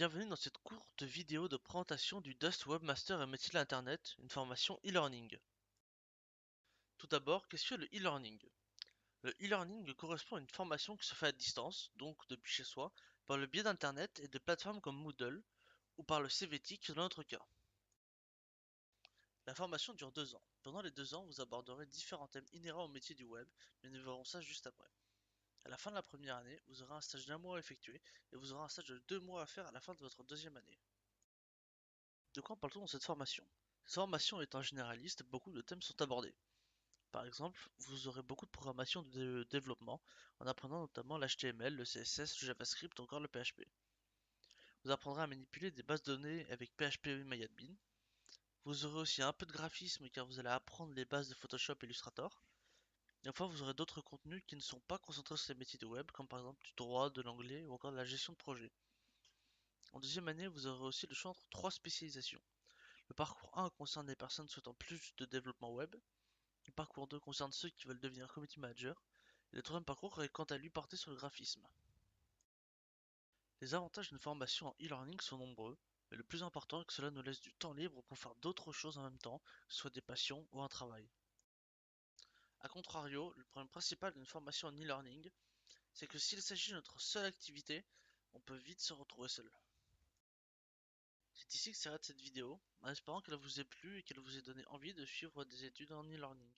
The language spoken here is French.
Bienvenue dans cette courte vidéo de présentation du Dust Webmaster et métier de l'Internet, une formation e-learning. Tout d'abord, qu'est-ce que le e-learning? Le e-learning correspond à une formation qui se fait à distance, donc depuis chez soi, par le biais d'Internet et de plateformes comme Moodle, ou par le CVTIC dans notre cas. La formation dure 2 ans. Pendant les 2 ans, vous aborderez différents thèmes inhérents au métier du web, mais nous verrons ça juste après. À la fin de la première année, vous aurez un stage d'1 mois à effectuer, et vous aurez un stage de 2 mois à faire à la fin de votre deuxième année. De quoi parle-t-on dans cette formation? Cette formation étant généraliste, beaucoup de thèmes sont abordés. Par exemple, vous aurez beaucoup de programmation de développement, en apprenant notamment l'HTML, le CSS, le JavaScript ou encore le PHP. Vous apprendrez à manipuler des bases de données avec PHP MyAdmin. Vous aurez aussi un peu de graphisme car vous allez apprendre les bases de Photoshop et Illustrator. Et enfin, vous aurez d'autres contenus qui ne sont pas concentrés sur les métiers de web, comme par exemple du droit, de l'anglais ou encore de la gestion de projet. En deuxième année, vous aurez aussi le choix entre 3 spécialisations. Le parcours 1 concerne les personnes souhaitant plus de développement web. Le parcours 2 concerne ceux qui veulent devenir community manager. Et le troisième parcours est quant à lui porté sur le graphisme. Les avantages d'une formation en e-learning sont nombreux, mais le plus important est que cela nous laisse du temps libre pour faire d'autres choses en même temps, que ce soit des passions ou un travail. A contrario, le problème principal d'une formation en e-learning, c'est que s'il s'agit de notre seule activité, on peut vite se retrouver seul. C'est ici que s'arrête cette vidéo, en espérant qu'elle vous ait plu et qu'elle vous ait donné envie de suivre des études en e-learning.